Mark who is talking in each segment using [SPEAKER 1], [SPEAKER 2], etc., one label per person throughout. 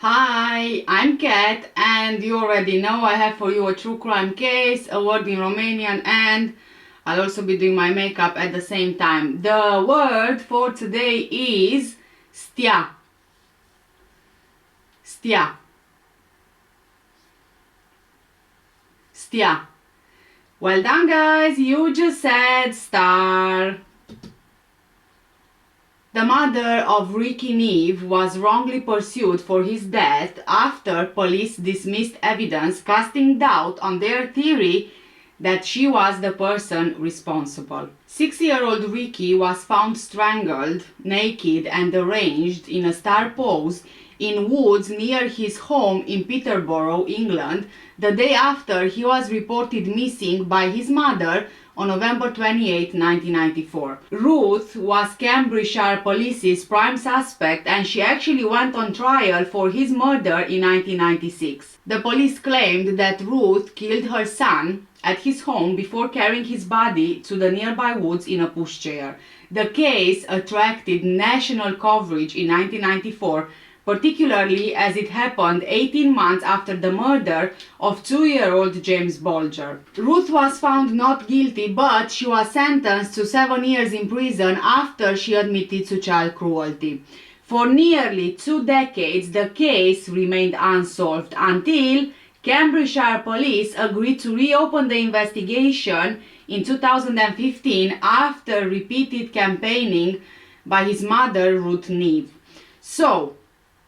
[SPEAKER 1] Hi, I'm Kat, and you already know I have for you a true crime case, a word in Romanian, and I'll also be doing my makeup at the same time. The word for today is stia. Stia. Stia. Well done, guys, you just said star. The mother of Rikki Neave was wrongly pursued for his death after police dismissed evidence casting doubt on their theory that she was the person responsible. 6-year-old Rikki was found strangled, naked and arranged in a star pose in woods near his home in Peterborough, England, the day after he was reported missing by his mother on November 28, 1994. Ruth was Cambridgeshire Police's prime suspect, and she actually went on trial for his murder in 1996. The police claimed that Ruth killed her son at his home before carrying his body to the nearby woods in a pushchair. The case attracted national coverage in 1994, particularly as it happened 18 months after the murder of 2-year-old James Bolger. Ruth was found not guilty, but she was sentenced to 7 years in prison after she admitted to child cruelty. For nearly 2 decades, the case remained unsolved until Cambridgeshire Police agreed to reopen the investigation in 2015 after repeated campaigning by his mother, Ruth Neave. So,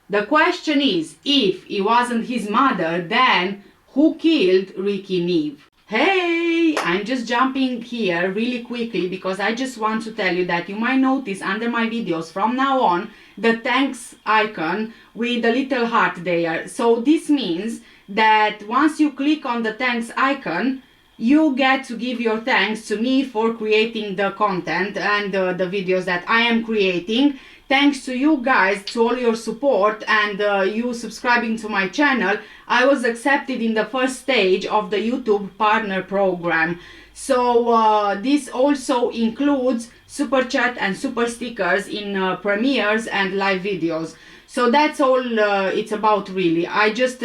[SPEAKER 1] the question is, if it wasn't his mother, then who killed Rikki Neave? Hey, I'm just jumping here really quickly because I just want to tell you that you might notice under my videos from now on the thanks icon with the little heart there. So this means that once you click on the thanks icon, you get to give your thanks to me for creating the content and the videos that I am creating. Thanks to you guys, to all your support and you subscribing to my channel, I was accepted in the first stage of the YouTube partner program. So this also includes super chat and super stickers in premieres and live videos. So that's all it's about, really. I just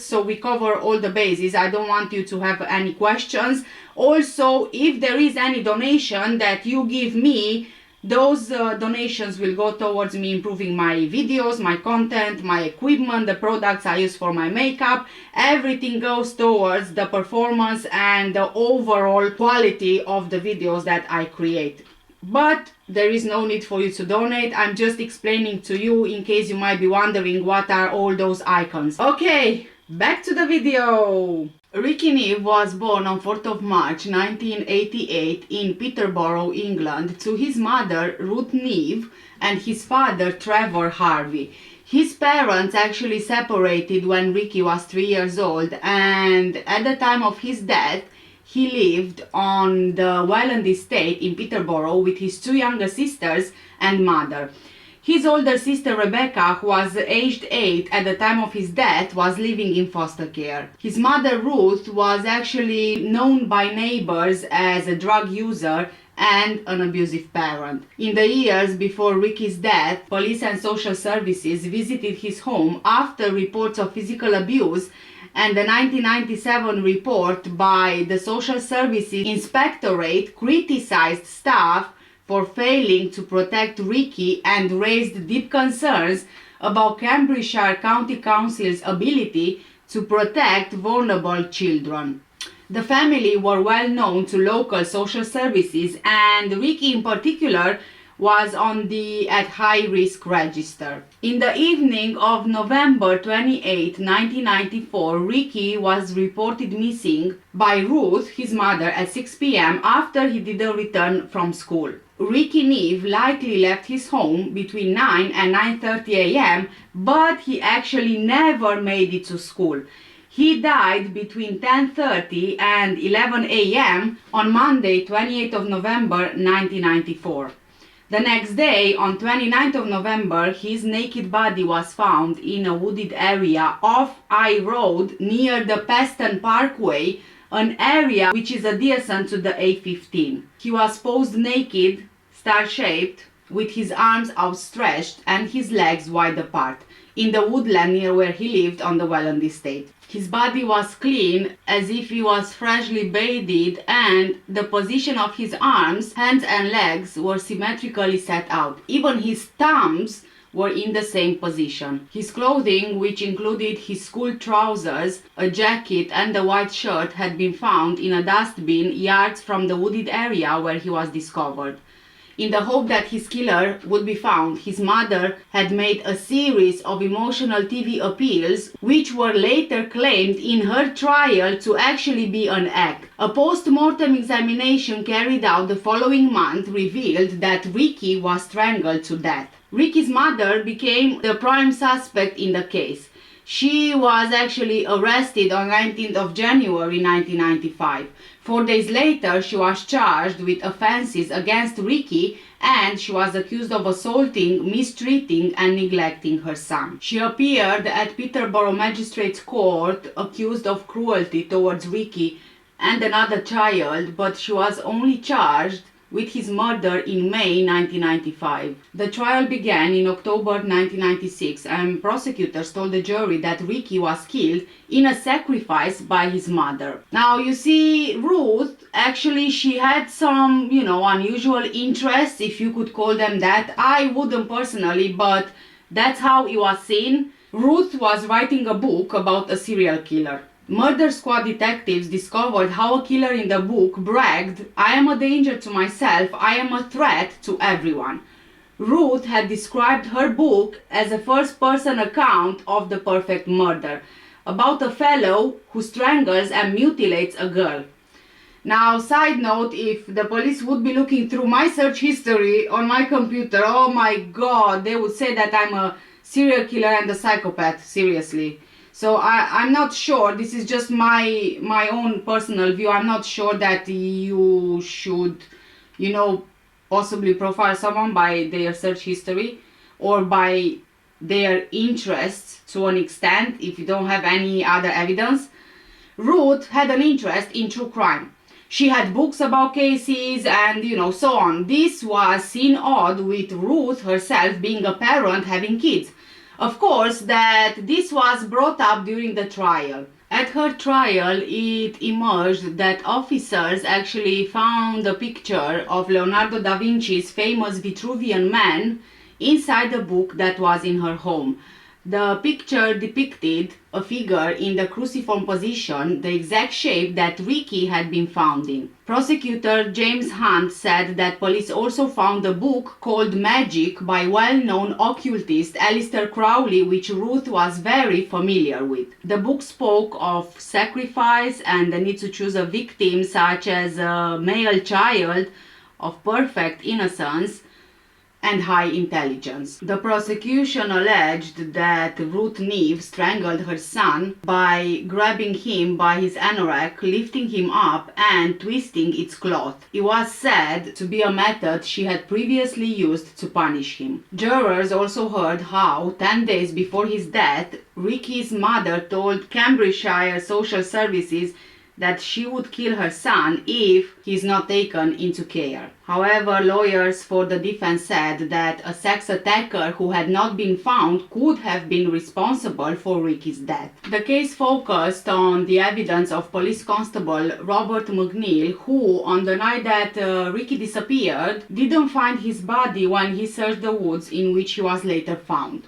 [SPEAKER 1] so we cover all the bases. I don't want you to have any questions. Also, if there is any donation that you give me, those donations will go towards me improving my videos, my content, my equipment, the products I use for my makeup. Everything goes towards the performance and the overall quality of the videos that I create. But there is no need for you to donate. I'm just explaining to you in case you might be wondering what are all those icons. Okay, back to the video. Rikki Neave was born on 4th of March 1988 in Peterborough, England, to his mother Ruth Neave and his father Trevor Harvey. His parents actually separated when Rikki was 3 years old, and at the time of his death he lived on the Welland estate in Peterborough with his 2 younger sisters and mother. His older sister Rebecca, who was aged 8 at the time of his death, was living in foster care. His mother Ruth was actually known by neighbors as a drug user and an abusive parent. In the years before Rikki's death, police and social services visited his home after reports of physical abuse, and the 1997 report by the Social Services Inspectorate criticized staff for failing to protect Rikki and raised deep concerns about Cambridgeshire County Council's ability to protect vulnerable children. The family were well known to local social services, and Rikki in particular was on the at high risk register. In the evening of November 28, 1994, Rikki was reported missing by Ruth, his mother, at 6 p.m. after he didn't return from school. Rikki Neave likely left his home between 9 and 9:30 a.m., but he actually never made it to school. He died between 10:30 and 11 a.m. on Monday, 28th of November, 1994. The next day, on 29th of November, his naked body was found in a wooded area off I Road near the Peston Parkway, an area which is adjacent to the A15. He was posed naked, star-shaped, with his arms outstretched and his legs wide apart. in the woodland near where he lived on the Welland estate. His body was clean, as if he was freshly bathed, and the position of his arms, hands and legs were symmetrically set out. Even his thumbs were in the same position. His clothing, which included his school trousers, a jacket and a white shirt, had been found in a dustbin yards from the wooded area where he was discovered. In the hope that his killer would be found, his mother had made a series of emotional TV appeals, which were later claimed in her trial to actually be an act. A post-mortem examination carried out the following month revealed that Rikki was strangled to death. Rikki's mother became the prime suspect in the case. She was actually arrested on 19th of January 1995. 4 days later, she was charged with offenses against Rikki, and she was accused of assaulting, mistreating and neglecting her son. She appeared at Peterborough Magistrates Court accused of cruelty towards Rikki and another child, but she was only charged with his murder in May 1995. The trial began in October 1996, and prosecutors told the jury that Rikki was killed in a sacrifice by his mother. Now, you see, Ruth, actually, she had some, unusual interests, if you could call them that. I wouldn't personally, but that's how it was seen. Ruth was writing a book about a serial killer. Murder Squad detectives discovered how a killer in the book bragged, "I am a danger to myself, I am a threat to everyone." Ruth had described her book as a first-person account of the perfect murder, about a fellow who strangles and mutilates a girl. Now, side note, if the police would be looking through my search history on my computer, oh my god, they would say that I'm a serial killer and a psychopath, seriously. So I'm not sure, this is just my own personal view. I'm not sure that you should, possibly profile someone by their search history or by their interests to an extent if you don't have any other evidence. Ruth had an interest in true crime. She had books about cases and, so on. This was seen odd with Ruth herself being a parent having kids. Of course, that this was brought up during the trial. At her trial, it emerged that officers actually found a picture of Leonardo da Vinci's famous Vitruvian Man inside the book that was in her home. The picture depicted a figure in the cruciform position, the exact shape that Rikki had been found in. Prosecutor James Hunt said that police also found a book called Magic by well-known occultist Aleister Crowley, which Ruth was very familiar with. The book spoke of sacrifice and the need to choose a victim, such as a male child of perfect innocence and high intelligence. The prosecution alleged that Rikki Neave strangled her son by grabbing him by his anorak, lifting him up and twisting its cloth. It was said to be a method she had previously used to punish him. Jurors also heard how, 10 days before his death, Rikki's mother told Cambridgeshire Social Services that she would kill her son if he is not taken into care. However, lawyers for the defense said that a sex attacker who had not been found could have been responsible for Rikki's death. The case focused on the evidence of police constable Robert McNeil, who, on the night that Rikki disappeared, didn't find his body when he searched the woods in which he was later found.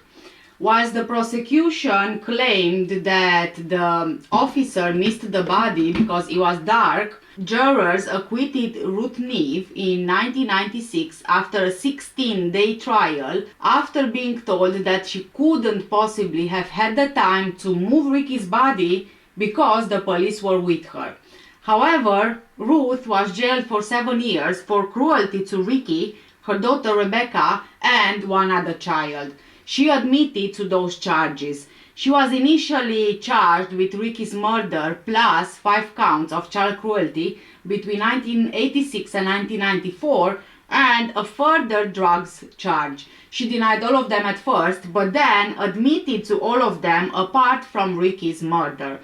[SPEAKER 1] Whilst the prosecution claimed that the officer missed the body because it was dark, jurors acquitted Rikki Neave in 1996 after a 16-day trial, after being told that she couldn't possibly have had the time to move Rikki's body because the police were with her. However, Ruth was jailed for 7 years for cruelty to Rikki, her daughter Rebecca, and one other child. She admitted to those charges. She was initially charged with Rikki's murder plus 5 counts of child cruelty between 1986 and 1994 and a further drugs charge. She denied all of them at first, but then admitted to all of them apart from Rikki's murder.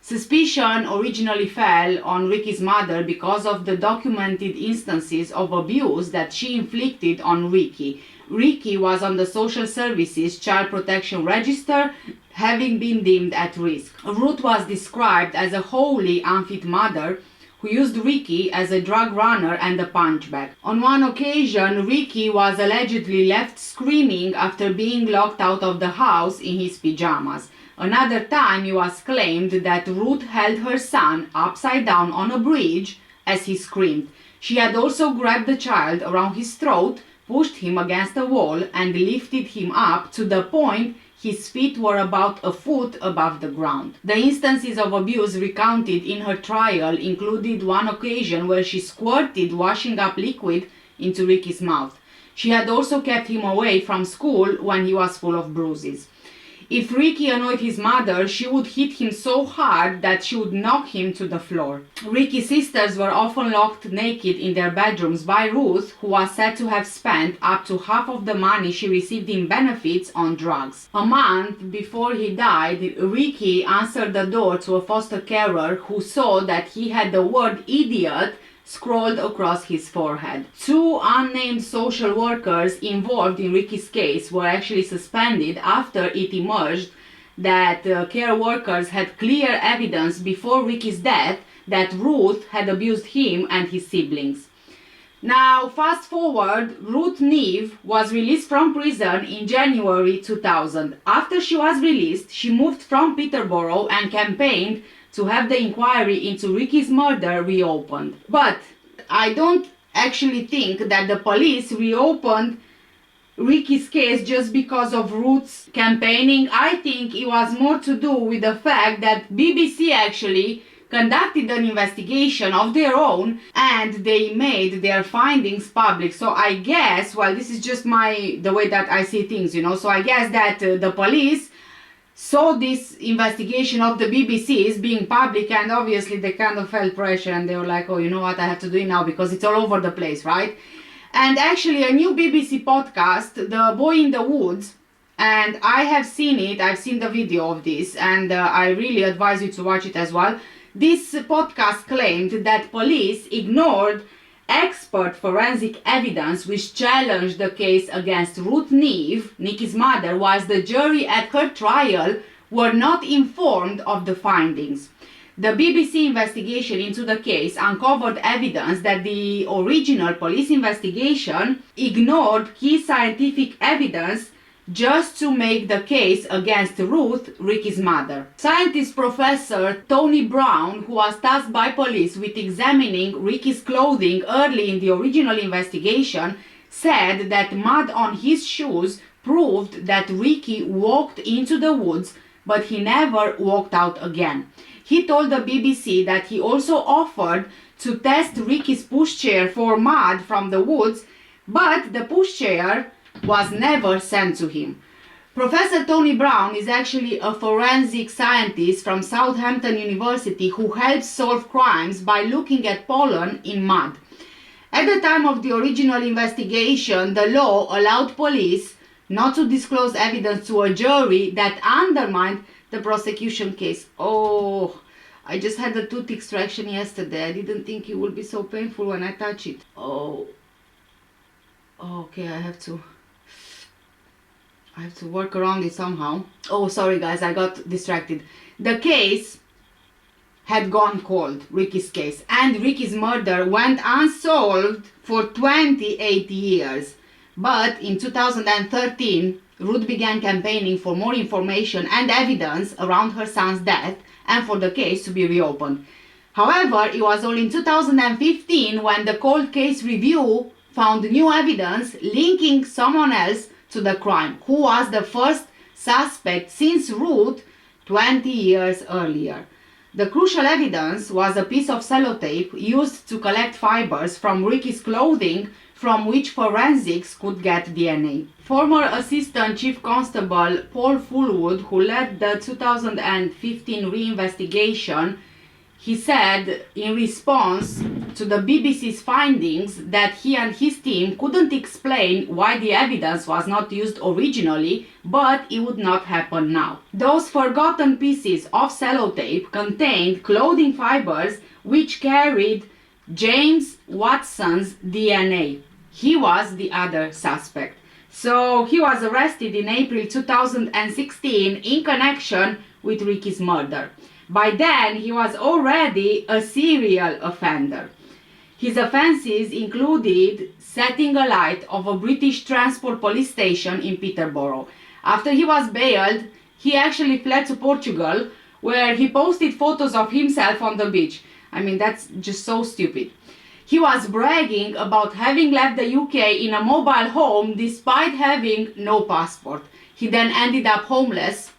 [SPEAKER 1] Suspicion originally fell on Rikki's mother because of the documented instances of abuse that she inflicted on Rikki. Rikki was on the social services child protection register, having been deemed at risk. Ruth was described as a wholly unfit mother who used Rikki as a drug runner and a punchbag. On one occasion, Rikki was allegedly left screaming after being locked out of the house in his pajamas. Another time, it was claimed that Ruth held her son upside down on a bridge as he screamed. She had also grabbed the child around his throat, pushed him against a wall, and lifted him up to the point his feet were about a foot above the ground. The instances of abuse recounted in her trial included one occasion where she squirted washing up liquid into Rikki's mouth. She had also kept him away from school when he was full of bruises. If Rikki annoyed his mother, she would hit him so hard that she would knock him to the floor. Rikki's sisters were often locked naked in their bedrooms by Ruth, who was said to have spent up to half of the money she received in benefits on drugs. A month before he died, Rikki answered the door to a foster carer who saw that he had the word idiot scrawled across his forehead. Two unnamed social workers involved in Rikki's case were actually suspended after it emerged that care workers had clear evidence before Rikki's death that Ruth had abused him and his siblings. Now, fast forward, Rikki Neave was released from prison in January 2000. After she was released, she moved from Peterborough and campaigned to have the inquiry into Rikki's murder reopened. But I don't actually think that the police reopened Rikki's case just because of Ruth's campaigning. I think it was more to do with the fact that BBC actually conducted an investigation of their own and they made their findings public. So I guess, well, this is just the way that I see things, so I guess that the police saw this investigation of the BBC as being public, and obviously they kind of felt pressure and they were like, oh, you know what, I have to do it now because it's all over the place, right? And actually a new BBC podcast, The Boy in the Woods, and I have seen it, I've seen the video of this, and I really advise you to watch it as well. This podcast claimed that police ignored expert forensic evidence which challenged the case against Rikki Neave, Rikki's mother, whilst the jury at her trial were not informed of the findings. The BBC investigation into the case uncovered evidence that the original police investigation ignored key scientific evidence just to make the case against Ruth, Rikki's mother. Scientist Professor Tony Brown, who was tasked by police with examining Rikki's clothing early in the original investigation, said that mud on his shoes proved that Rikki walked into the woods, but he never walked out again. He told the BBC that he also offered to test Rikki's pushchair for mud from the woods, but the pushchair was never sent to him. Professor Tony Brown is actually a forensic scientist from Southampton University who helps solve crimes by looking at pollen in mud. At the time of the original investigation, the law allowed police not to disclose evidence to a jury that undermined the prosecution case. Oh, I just had a tooth extraction yesterday. I didn't think it would be so painful when I touch it. Oh, okay, I have to work around it somehow. Oh, sorry guys, I got distracted. The case had gone cold, Rikki's case, and Rikki's murder went unsolved for 28 years. But in 2013, Ruth began campaigning for more information and evidence around her son's death and for the case to be reopened. However, it was only in 2015 when the Cold Case Review found new evidence linking someone else to the crime, who was the first suspect since Ruth 20 years earlier. The crucial evidence was a piece of sellotape used to collect fibers from Rikki's clothing from which forensics could get DNA. Former Assistant Chief Constable Paul Fullwood, who led the 2015 reinvestigation, he said in response to the BBC's findings that he and his team couldn't explain why the evidence was not used originally, but it would not happen now. Those forgotten pieces of sellotape contained clothing fibers which carried James Watson's DNA. He was the other suspect. So he was arrested in April 2016 in connection with Rikki's murder. By then, he was already a serial offender. His offences included setting alight of a British transport police station in Peterborough. After he was bailed, he actually fled to Portugal, where he posted photos of himself on the beach. I mean, that's just so stupid. He was bragging about having left the UK in a mobile home despite having no passport. He then ended up homeless,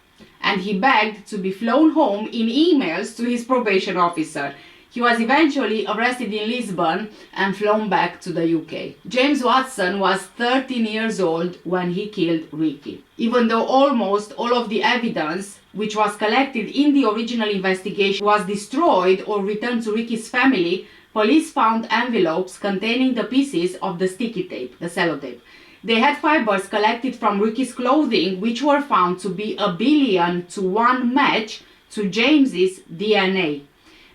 [SPEAKER 1] and he begged to be flown home in emails to his probation officer. He was eventually arrested in Lisbon and flown back to the UK. James Watson was 13 years old when he killed Rikki. Even though almost all of the evidence which was collected in the original investigation was destroyed or returned to Rikki's family, police found envelopes containing the pieces of the sticky tape, the sellotape. They had fibers collected from Rikki's clothing which were found to be 1 billion to 1 match to James's DNA.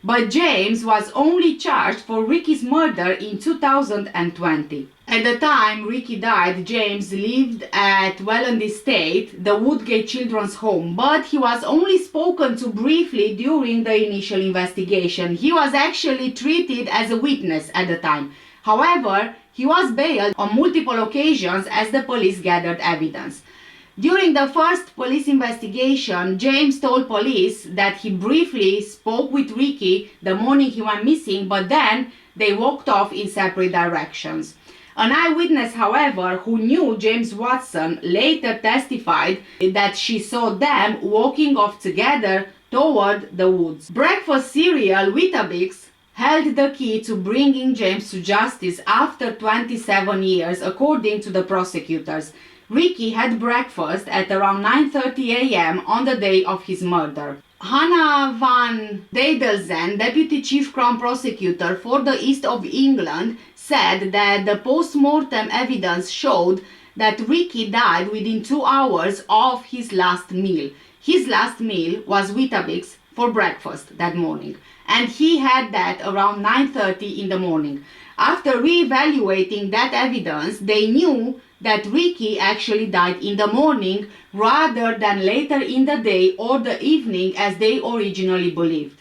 [SPEAKER 1] But James was only charged for Rikki's murder in 2020. At the time Rikki died, James lived at Welland Estate, the Woodgate Children's Home, but he was only spoken to briefly during the initial investigation. He was actually treated as a witness at the time. However, he was bailed on multiple occasions as the police gathered evidence. During the first police investigation, James told police that he briefly spoke with Rikki the morning he went missing, but then they walked off in separate directions. An eyewitness, however, who knew James Watson later testified that she saw them walking off together toward the woods. Breakfast cereal Weetabix held the key to bringing James to justice after 27 years, according to the prosecutors. Rikki had breakfast at around 9:30 a.m. on the day of his murder. Hannah van Dedelzen, Deputy Chief Crown Prosecutor for the East of England, said that the post-mortem evidence showed that Rikki died within 2 hours of his last meal. His last meal was Weetabix for breakfast that morning, and he had that around 9:30 in the morning. After re-evaluating that evidence, they knew that Rikki actually died in the morning rather than later in the day or the evening as they originally believed.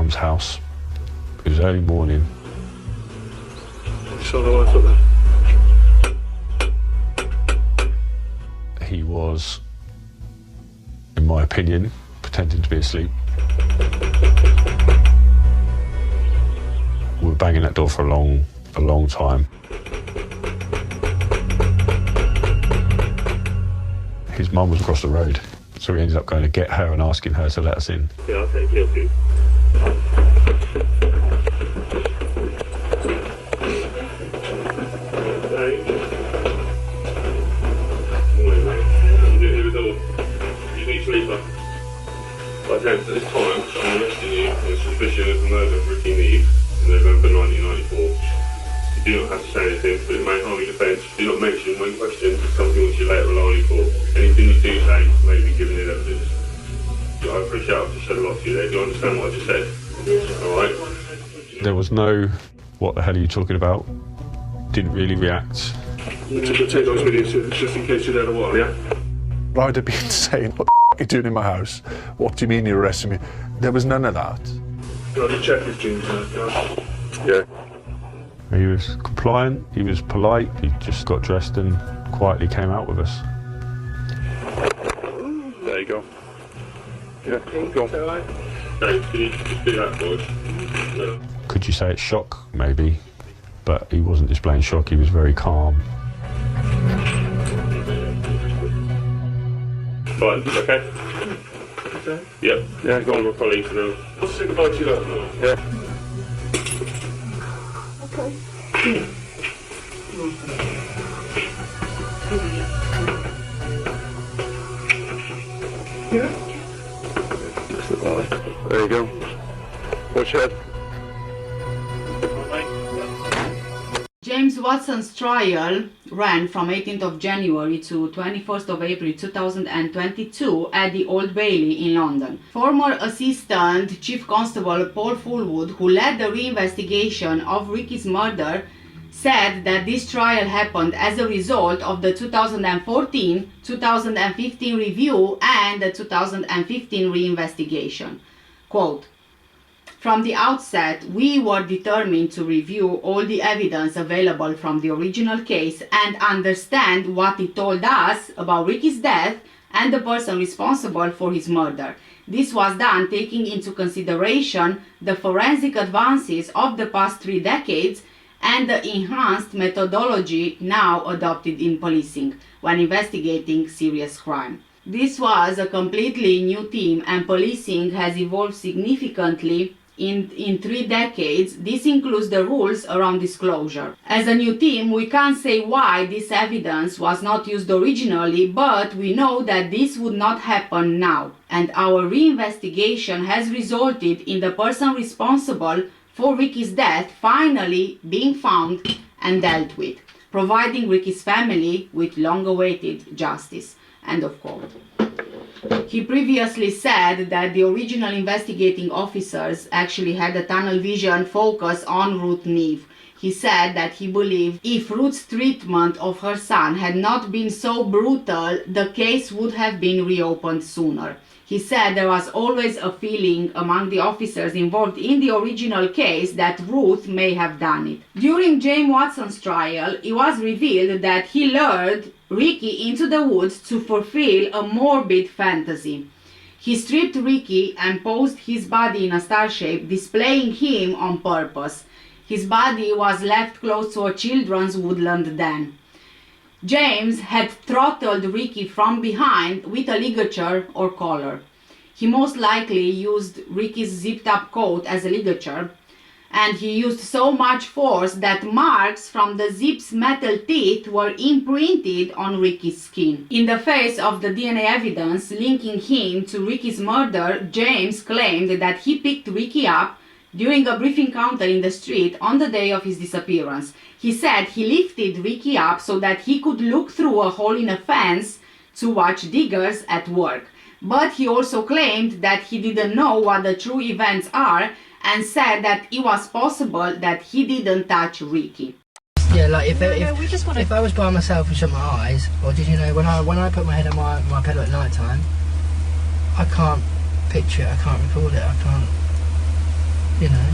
[SPEAKER 2] mum's house. It was early morning.
[SPEAKER 3] Saw the wife up there?
[SPEAKER 2] He was, in my opinion, pretending to be asleep. We were banging that door for a long time. His mum was across the road, so we ended up going to get her and asking her to let us in.
[SPEAKER 3] Yeah, I'll take care of you. At this time, I'm arresting you on suspicion of the murder of Rikki Neave in November 1994. You do not have to say anything, but it may harm your defence. Do not mention when questioned something which you later rely on for. Anything you do say may be given in evidence. I appreciate I've just said a lot to you there. Do you understand what I just said? Yeah. Alright?
[SPEAKER 2] There was no, what the hell are you talking about? Didn't really react.
[SPEAKER 3] Take those videos just in case you're there a while, yeah?
[SPEAKER 4] I'd have been saying, what the f*** are you doing in my house? What do you mean you're arresting me? There was none of that.
[SPEAKER 3] Can I just check his jeans? Yeah.
[SPEAKER 2] He was compliant, he was polite, he just got dressed and quietly came out with us.
[SPEAKER 3] There you go. Yeah, go on. Hey, can you just do that for us? No.
[SPEAKER 2] Could you say it's shock? Maybe. But he wasn't displaying shock, he was very calm.
[SPEAKER 3] Fine, okay? Okay. Yep. Yeah, go on, my colleagues now. I'll say goodbye to you later. Yeah. Okay. Yeah. There you go. Watch your head.
[SPEAKER 1] James Watson's trial ran from 18th of January to 21st of April 2022 at the Old Bailey in London. Former Assistant Chief Constable Paul Fullwood, who led the reinvestigation of Rikki's murder, said that this trial happened as a result of the 2014-2015 review and the 2015 reinvestigation. Quote, "From the outset, we were determined to review all the evidence available from the original case and understand what it told us about Rikki's death and the person responsible for his murder. This was done taking into consideration the forensic advances of the past 3 decades and the enhanced methodology now adopted in policing when investigating serious crime. This was a completely new team, and policing has evolved significantly in 3 decades. This includes the rules around disclosure. As a new team, we can't say why this evidence was not used originally, but we know that this would not happen now. And our reinvestigation has resulted in the person responsible for Rikki's death finally being found and dealt with, providing Rikki's family with long-awaited justice." End of quote. He previously said that the original investigating officers actually had a tunnel vision focus on Ruth Neave. He said that he believed if Ruth's treatment of her son had not been so brutal, the case would have been reopened sooner. He said there was always a feeling among the officers involved in the original case that Ruth may have done it. During James Watson's trial, it was revealed that he lured Rikki into the woods to fulfill a morbid fantasy. He stripped Rikki and posed his body in a star shape, displaying him on purpose. His body was left close to a children's woodland den. James had throttled Rikki from behind with a ligature or collar. He most likely used Rikki's zipped-up coat as a ligature, and he used so much force that marks from the zip's metal teeth were imprinted on Rikki's skin. In the face of the DNA evidence linking him to Rikki's murder, James claimed that he picked Rikki up during a brief encounter in the street on the day of his disappearance. He said he lifted Rikki up so that he could look through a hole in a fence to watch diggers at work. But he also claimed that he didn't know what the true events are, and said that it was possible that he didn't touch Rikki.
[SPEAKER 5] Yeah, like if I was by myself and shut my eyes, or did you know when I put my head on my pillow at night time, I can't picture it, I can't record it, I can't. you know.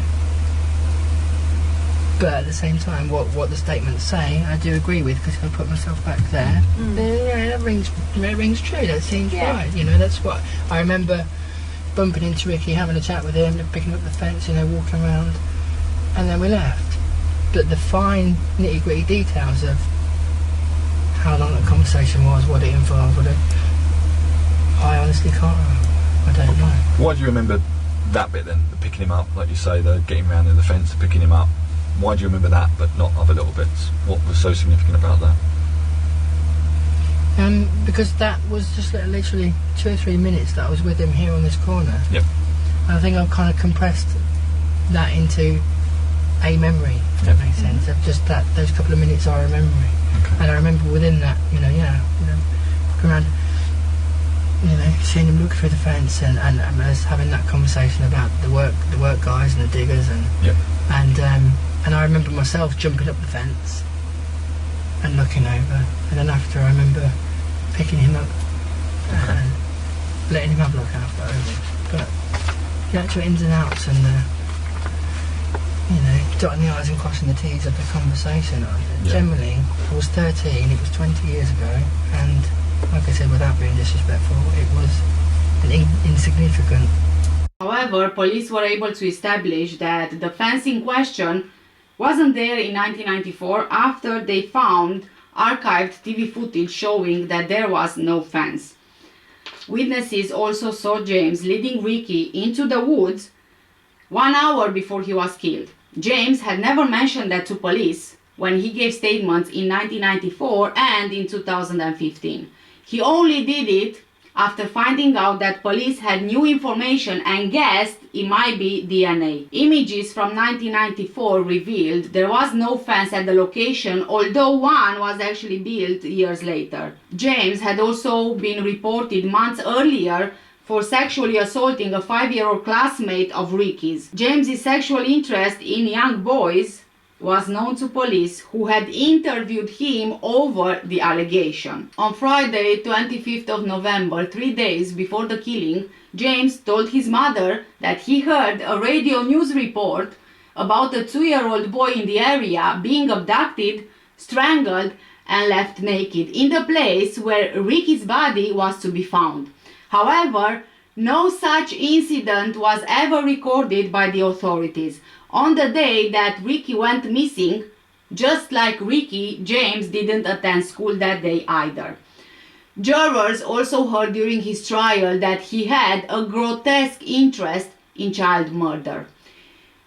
[SPEAKER 5] But at the same time, what the statements say, I do agree with, because if I put myself back there, then yeah, it rings true. That seems right. You know, that's what I remember. Bumping into Rikki, having a chat with him, picking up the fence, you know, walking around, and then we left. But the fine nitty-gritty details of how long the conversation was, what it involved, I honestly can't remember. I don't know.
[SPEAKER 6] Why do you remember that bit then? The picking him up, like you say, the getting round in the fence and picking him up. Why do you remember that, but not other little bits? What was so significant about that?
[SPEAKER 5] Because that was just literally 2 or 3 minutes that I was with him here on this corner.
[SPEAKER 6] Yep.
[SPEAKER 5] I think I've kind of compressed that into a memory, if that makes sense, of just those couple of minutes are a memory. Okay. And I remember within that, looking around, seeing him look through the fence and us having that conversation about the work guys and the diggers and I remember myself jumping up the fence and looking over, and then after I remember picking him up and letting him have a look after over. But the actual ins and outs and dotting the I's and crossing the T's of the conversation. Generally, I was 13, it was 20 years ago, and like I said, without being disrespectful, it was insignificant.
[SPEAKER 1] However, police were able to establish that the fence in question wasn't there in 1994 after they found archived TV footage showing that there was no fence. Witnesses also saw James leading Rikki into the woods 1 hour before he was killed. James had never mentioned that to police when he gave statements in 1994 and in 2015. He only did it after finding out that police had new information and guessed it might be DNA. Images from 1994 revealed there was no fence at the location, although one was actually built years later. James had also been reported months earlier for sexually assaulting a 5-year-old classmate of Rikki's. James's sexual interest in young boys was known to police, who had interviewed him over the allegation. On Friday, 25th of November, 3 days before the killing, James told his mother that he heard a radio news report about a 2-year-old boy in the area being abducted, strangled, and left naked in the place where Rikki's body was to be found. However, no such incident was ever recorded by the authorities. On the day that Rikki went missing, just like Rikki, James didn't attend school that day either. Jurors also heard during his trial that he had a grotesque interest in child murder.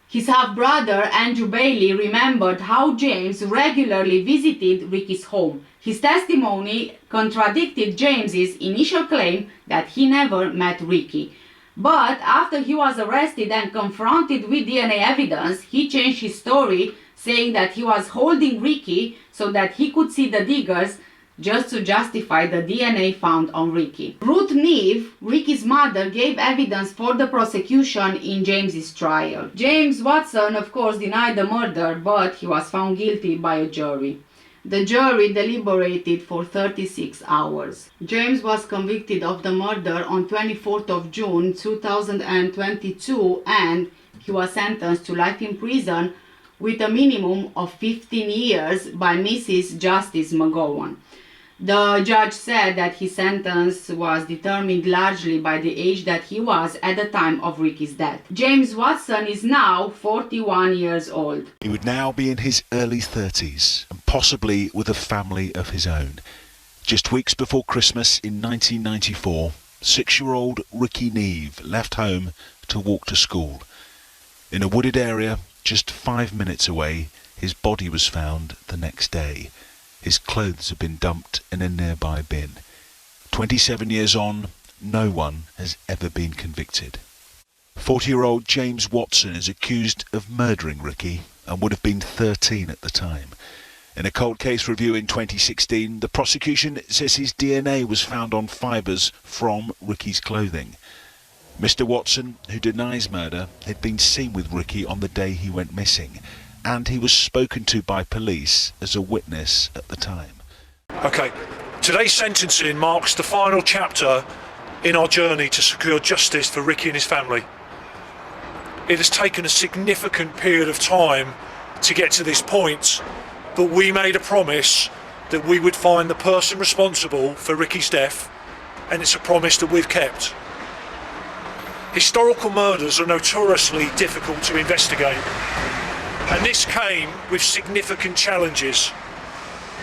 [SPEAKER 1] His half-brother, Andrew Bailey, remembered how James regularly visited Rikki's home. His testimony contradicted James's initial claim that he never met Rikki. But after he was arrested and confronted with DNA evidence, he changed his story, saying that he was holding Rikki so that he could see the diggers, just to justify the DNA found on Rikki. Rikki Neave, Rikki's mother, gave evidence for the prosecution in James's trial. James Watson, of course, denied the murder, but he was found guilty by a jury. The jury deliberated for 36 hours. James was convicted of the murder on 24th of June 2022 and he was sentenced to life in prison with a minimum of 15 years by Mrs. Justice McGowan. The judge said that his sentence was determined largely by the age that he was at the time of Rikki's death. James Watson is now 41 years old.
[SPEAKER 7] He would now be in his early 30s and possibly with a family of his own. Just weeks before Christmas in 1994, 6-year-old Rikki Neave left home to walk to school. In a wooded area just 5 minutes away, his body was found the next day. His clothes had been dumped in a nearby bin. 27 years on, no one has ever been convicted. 40-year-old James Watson is accused of murdering Rikki and would have been 13 at the time. In a cold case review in 2016, the prosecution says his DNA was found on fibres from Rikki's clothing. Mr. Watson, who denies murder, had been seen with Rikki on the day he went missing, and he was spoken to by police as a witness at the time.
[SPEAKER 4] Okay, today's sentencing marks the final chapter in our journey to secure justice for Rikki and his family. It has taken a significant period of time to get to this point, but we made a promise that we would find the person responsible for Rikki's death, and it's a promise that we've kept. Historical murders are notoriously difficult to investigate, and this came with significant challenges,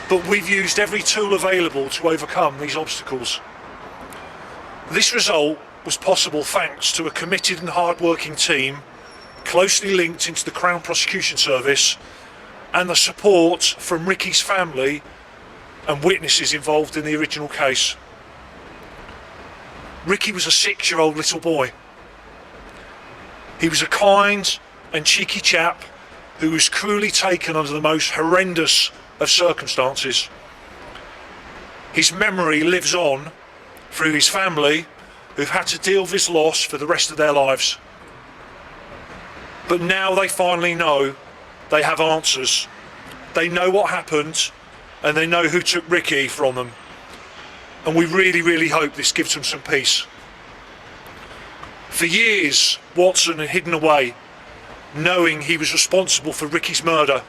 [SPEAKER 4] but we've used every tool available to overcome these obstacles. This result was possible thanks to a committed and hard-working team closely linked into the Crown Prosecution Service and the support from Rikki's family and witnesses involved in the original case. Rikki was a 6-year-old little boy. He was a kind and cheeky chap who was cruelly taken under the most horrendous of circumstances. His memory lives on through his family, who've had to deal with his loss for the rest of their lives. But now they finally know, they have answers. They know what happened, and they know who took Rikki from them. And we really, really hope this gives them some peace. For years, Watson had hidden away, knowing he was responsible for Rikki's murder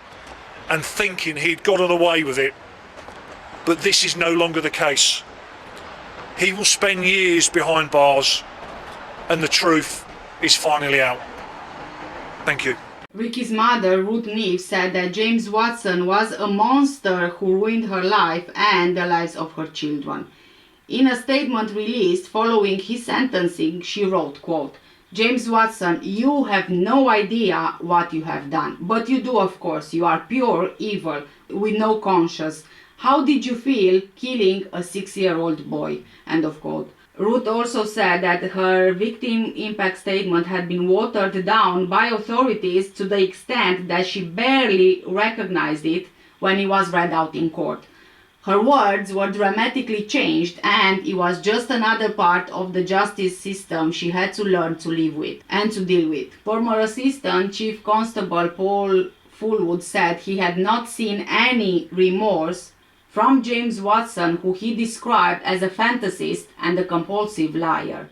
[SPEAKER 4] and thinking he'd gotten away with it. But this is no longer the case. He will spend years behind bars, and the truth is finally out. Thank you.
[SPEAKER 1] Rikki's mother, Ruth Neave, said that James Watson was a monster who ruined her life and the lives of her children. In a statement released following his sentencing, she wrote, quote, "James Watson, you have no idea what you have done. But you do, of course. You are pure evil, with no conscience. How did you feel killing a 6-year-old boy?" End of quote. Ruth also said that her victim impact statement had been watered down by authorities to the extent that she barely recognized it when it was read out in court. Her words were dramatically changed, and it was just another part of the justice system she had to learn to live with and to deal with. Former Assistant Chief Constable Paul Fullwood said he had not seen any remorse from James Watson, who he described as a fantasist and a compulsive liar.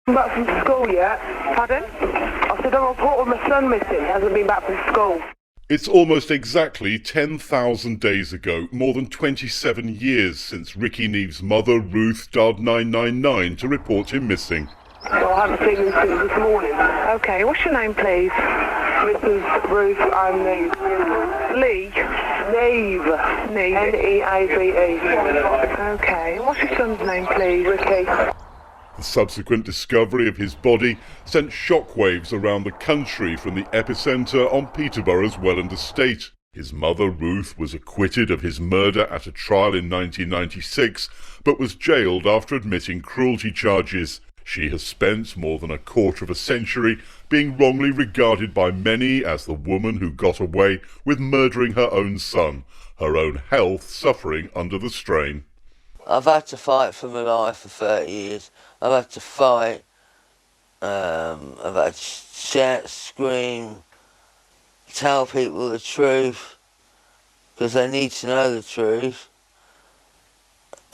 [SPEAKER 8] Been back from school yet? Pardon? I said I'm reporting my son missing. Hasn't been back from school.
[SPEAKER 9] It's almost exactly 10,000 days ago, more than 27 years since Rikki Neave's mother, Ruth, dialed 999 to report him missing.
[SPEAKER 8] Well, I haven't seen him since this morning.
[SPEAKER 10] Okay, what's your name, please?
[SPEAKER 8] Mrs. Ruth and Neave.
[SPEAKER 10] Lee?
[SPEAKER 8] Neave.
[SPEAKER 10] Neave.
[SPEAKER 8] N-E-A-V-E.
[SPEAKER 10] Okay, what's your son's name, please?
[SPEAKER 8] Rikki.
[SPEAKER 9] The subsequent discovery of his body sent shockwaves around the country from the epicentre on Peterborough's Welland estate. His mother, Ruth, was acquitted of his murder at a trial in 1996, but was jailed after admitting cruelty charges. She has spent more than a quarter of a century being wrongly regarded by many as the woman who got away with murdering her own son, her own health suffering under the strain.
[SPEAKER 11] I've had to fight for my life for 30 years. I've had to fight, I've had to shout, scream, tell people the truth, because they need to know the truth.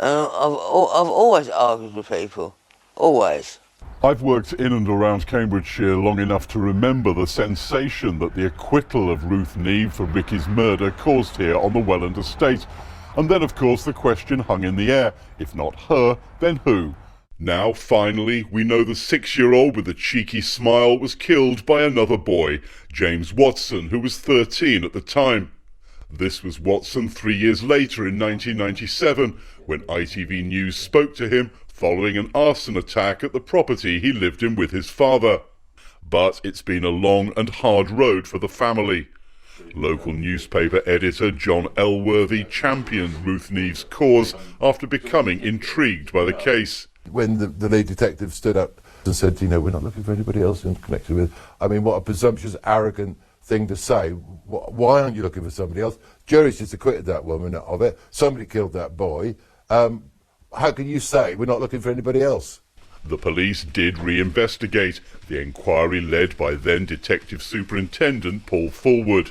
[SPEAKER 11] And I've always argued with people, always.
[SPEAKER 9] I've worked in and around Cambridgeshire long enough to remember the sensation that the acquittal of Ruth Neave for Rikki's murder caused here on the Welland estate. And then, of course, the question hung in the air. If not her, then who? Now, finally, we know the 6-year-old with a cheeky smile was killed by another boy, James Watson, who was 13 at the time. This was Watson 3 years later in 1997, when ITV News spoke to him following an arson attack at the property he lived in with his father. But it's been a long and hard road for the family. Local newspaper editor John Elworthy championed Ruth Neave's cause after becoming intrigued by the case.
[SPEAKER 12] When the lead detective stood up and said, you know, we're not looking for anybody else connected with, I mean, what a presumptuous, arrogant thing to say. Why aren't you looking for somebody else? Jury's just acquitted that woman of it. Somebody killed that boy. How can you say we're not looking for anybody else?
[SPEAKER 9] The police did re-investigate, the inquiry led by then Detective Superintendent Paul Fullwood.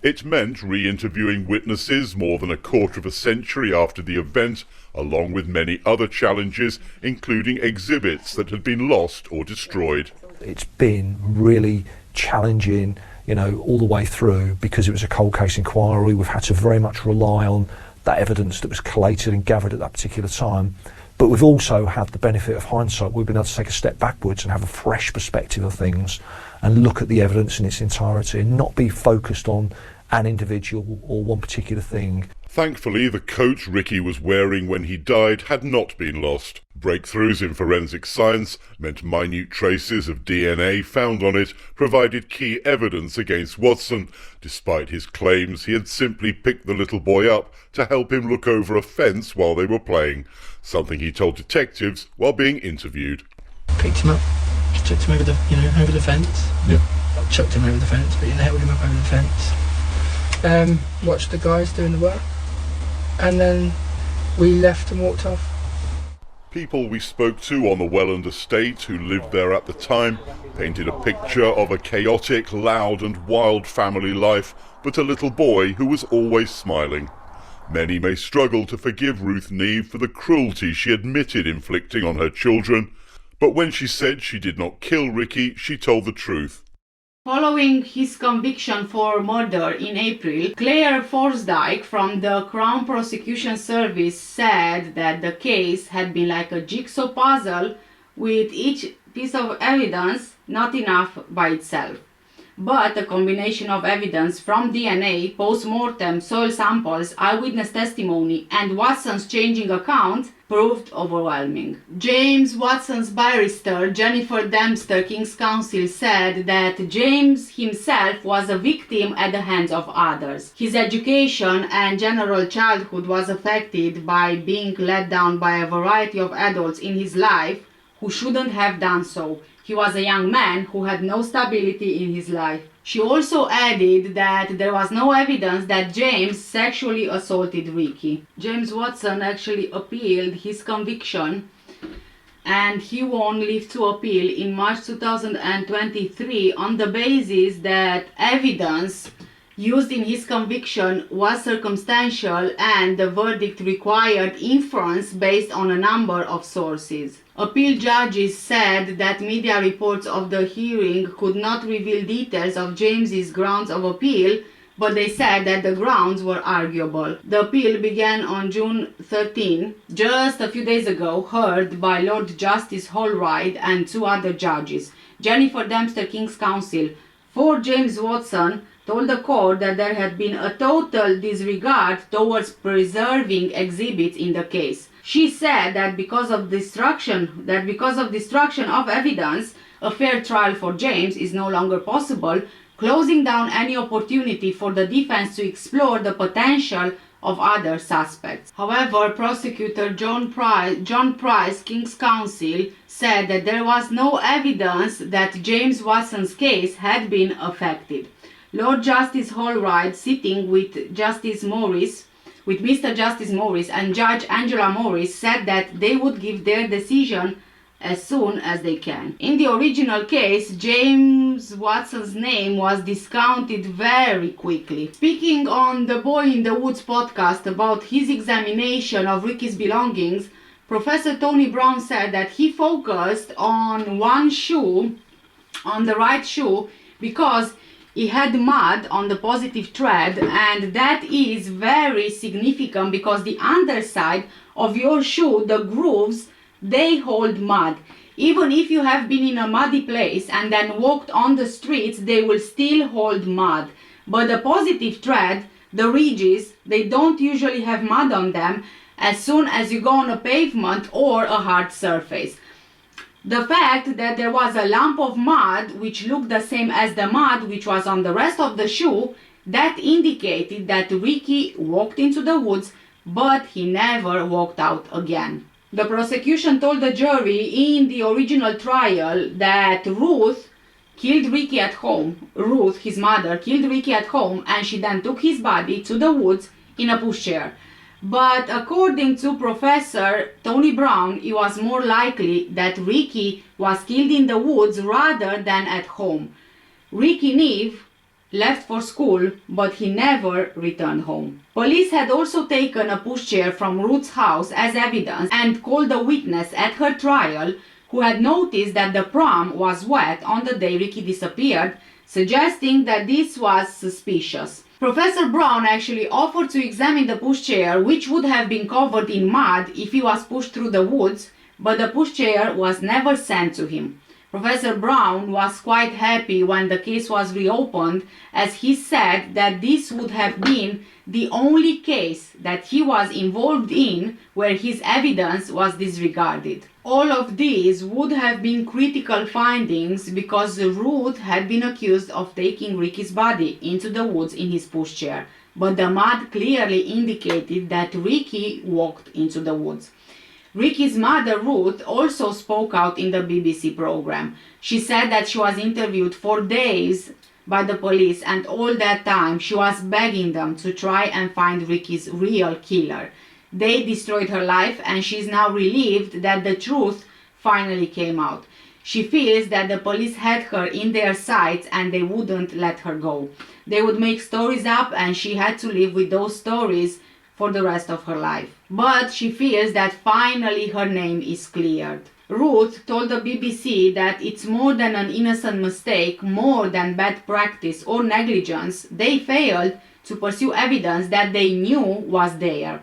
[SPEAKER 9] It meant re-interviewing witnesses more than a quarter of a century after the event, along with many other challenges, including exhibits that had been lost or destroyed.
[SPEAKER 13] It's been really challenging, you know, all the way through, because it was a cold case inquiry. We've had to very much rely on that evidence that was collated and gathered at that particular time. But we've also had the benefit of hindsight. We've been able to take a step backwards and have a fresh perspective of things and look at the evidence in its entirety and not be focused on an individual or one particular thing.
[SPEAKER 9] Thankfully, the coat Rikki was wearing when he died had not been lost. Breakthroughs in forensic science meant minute traces of DNA found on it provided key evidence against Watson, despite his claims he had simply picked the little boy up to help him look over a fence while they were playing, something he told detectives while being interviewed.
[SPEAKER 5] Picked him up, chucked him over the, over the fence.
[SPEAKER 6] Yeah.
[SPEAKER 5] Not chucked him over the fence, but held him up over the fence. Watched the guys doing the work, and then we left and walked off.
[SPEAKER 9] People we spoke to on the Welland estate who lived there at the time painted a picture of a chaotic, loud and wild family life, but a little boy who was always smiling. Many may struggle to forgive Ruth Neave for the cruelty she admitted inflicting on her children, but when she said she did not kill Rikki, she told the truth.
[SPEAKER 1] Following his conviction for murder in April, Claire Forsdyke from the Crown Prosecution Service said that the case had been like a jigsaw puzzle, with each piece of evidence not enough by itself. But a combination of evidence from DNA, post-mortem, soil samples, eyewitness testimony and Watson's changing account proved overwhelming. James Watson's barrister, Jennifer Dempster, King's Counsel, said that James himself was a victim at the hands of others. His education and general childhood was affected by being let down by a variety of adults in his life who shouldn't have done so. He was a young man who had no stability in his life. She also added that there was no evidence that James sexually assaulted Rikki. James Watson actually appealed his conviction, and he won leave to appeal in March 2023 on the basis that evidence used in his conviction was circumstantial and the verdict required inference based on a number of sources. Appeal judges said that media reports of the hearing could not reveal details of James's grounds of appeal, but they said that the grounds were arguable. The appeal began on June 13, just a few days ago, heard by Lord Justice Holroyd and two other judges. Jennifer Dempster, King's Counsel, for James Watson, told the court that there had been a total disregard towards preserving exhibits in the case. She said that because of destruction of evidence, a fair trial for James is no longer possible, closing down any opportunity for the defense to explore the potential of other suspects. However, prosecutor John Price, King's Counsel, said that there was no evidence that James Watson's case had been affected. Lord Justice Holroyd, sitting with Mr. Justice Morris and Judge Angela Morris, said that they would give their decision as soon as they can. In the original case, James Watson's name was discounted very quickly. Speaking on the Boy in the Woods podcast about his examination of Rikki's belongings, Professor Tony Brown said that he focused on one shoe, on the right shoe, because he had mud on the positive tread, and that is very significant because the underside of your shoe, the grooves, they hold mud. Even if you have been in a muddy place and then walked on the streets, they will still hold mud. But the positive tread, the ridges, they don't usually have mud on them as soon as you go on a pavement or a hard surface. The fact that there was a lump of mud which looked the same as the mud which was on the rest of the shoe, that indicated that Rikki walked into the woods, but he never walked out again. The prosecution told the jury in the original trial that Ruth killed Rikki at home. Ruth, his mother, killed Rikki at home, and she then took his body to the woods in a pushchair. But according to Professor Tony Brown, it was more likely that Rikki was killed in the woods rather than at home. Rikki Neave left for school, but he never returned home. Police had also taken a pushchair from Ruth's house as evidence and called a witness at her trial who had noticed that the prom was wet on the day Rikki disappeared, suggesting that this was suspicious. Professor Brown actually offered to examine the pushchair, which would have been covered in mud if he was pushed through the woods, but the pushchair was never sent to him. Professor Brown was quite happy when the case was reopened, as he said that this would have been the only case that he was involved in where his evidence was disregarded. All of these would have been critical findings because Ruth had been accused of taking Rikki's body into the woods in his pushchair, but the mud clearly indicated that Rikki walked into the woods. Rikki's mother, Ruth, also spoke out in the BBC program. She said that she was interviewed for days by the police, and all that time she was begging them to try and find Rikki's real killer. They destroyed her life, and she is now relieved that the truth finally came out. She feels that the police had her in their sights and they wouldn't let her go. They would make stories up and she had to live with those stories for the rest of her life. But she feels that finally her name is cleared. Ruth told the BBC that it's more than an innocent mistake, more than bad practice or negligence. They failed to pursue evidence that they knew was there.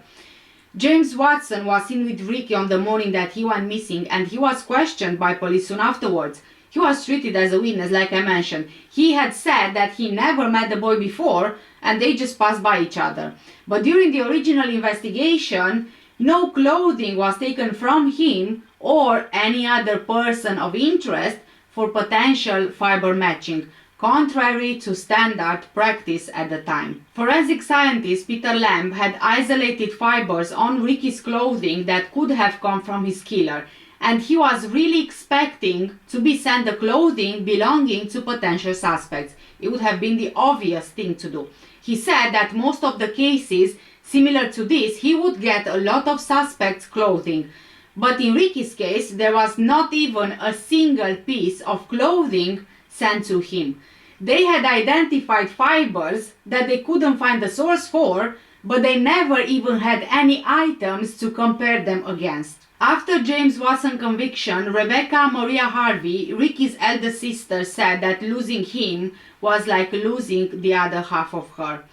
[SPEAKER 1] James Watson was seen with Rikki on the morning that he went missing, and he was questioned by police soon afterwards. He was treated as a witness, like I mentioned. He had said that he never met the boy before and they just passed by each other. But during the original investigation, no clothing was taken from him or any other person of interest for potential fiber matching, contrary to standard practice at the time. Forensic scientist Peter Lamb had isolated fibers on Rikki's clothing that could have come from his killer, and he was really expecting to be sent the clothing belonging to potential suspects. It would have been the obvious thing to do. He said that most of the cases similar to this, he would get a lot of suspects' clothing. But in Rikki's case, there was not even a single piece of clothing sent to him. They had identified fibers that they couldn't find the source for, but they never even had any items to compare them against. After James Watson's conviction, Rebecca Maria Harvey, Rikki's elder sister, said that losing him was like losing the other half of her.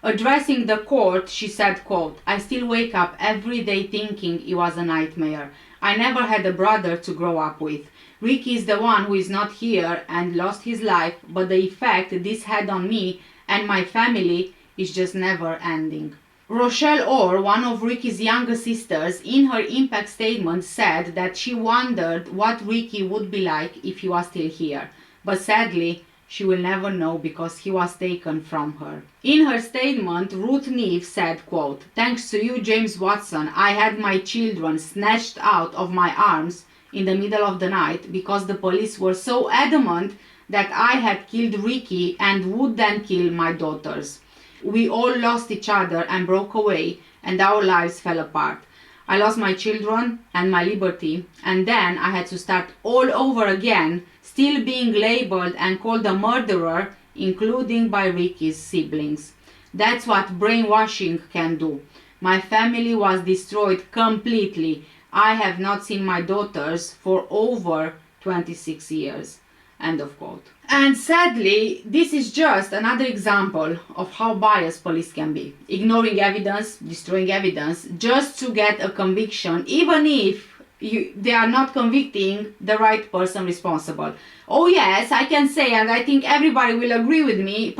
[SPEAKER 1] Addressing the court, she said, quote, "I still wake up every day thinking it was a nightmare. I never had a brother to grow up with. Rikki is the one who is not here and lost his life, but the effect this had on me and my family is just never ending." Rochelle Orr, one of Rikki's younger sisters, in her impact statement said that she wondered what Rikki would be like if he was still here. But sadly, she will never know because he was taken from her. In her statement, Ruth Neave said, quote, "Thanks to you, James Watson, I had my children snatched out of my arms in the middle of the night because the police were so adamant that I had killed Rikki and would then kill my daughters. We all lost each other and broke away, and our lives fell apart. I lost my children and my liberty, and then I had to start all over again, still being labeled and called a murderer, including by Rikki's siblings. That's what brainwashing can do. My family was destroyed completely. I have not seen my daughters for over 26 years." End of quote. And sadly, this is just another example of how biased police can be. Ignoring evidence, destroying evidence, just to get a conviction, even if they are not convicting the right person responsible. Oh yes, I can say, and I think everybody will agree with me,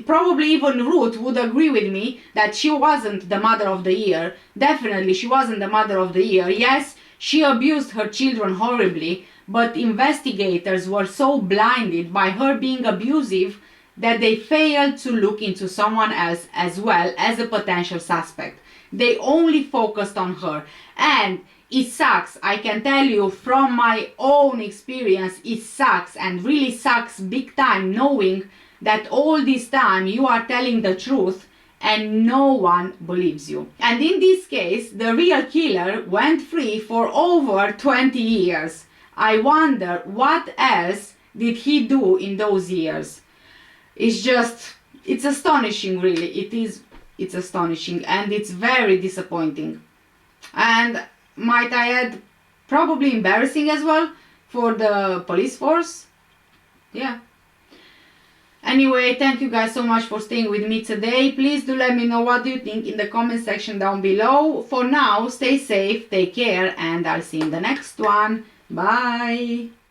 [SPEAKER 1] probably even Ruth would agree with me, that she wasn't the mother of the year. Definitely she wasn't the mother of the year. Yes, she abused her children horribly, but investigators were so blinded by her being abusive that they failed to look into someone else as well as a potential suspect. They only focused on her, and it sucks. I can tell you from my own experience, it sucks, and really sucks big time, knowing that all this time you are telling the truth and no one believes you. And in this case, the real killer went free for over 20 years. I wonder what else did he do in those years. It's astonishing, really. It's astonishing, and it's very disappointing. And might I add, probably embarrassing as well, for the police force. Yeah. Anyway, thank you guys so much for staying with me today. Please do let me know what you think in the comment section down below. For now, stay safe, take care, and I'll see you in the next one. Bye.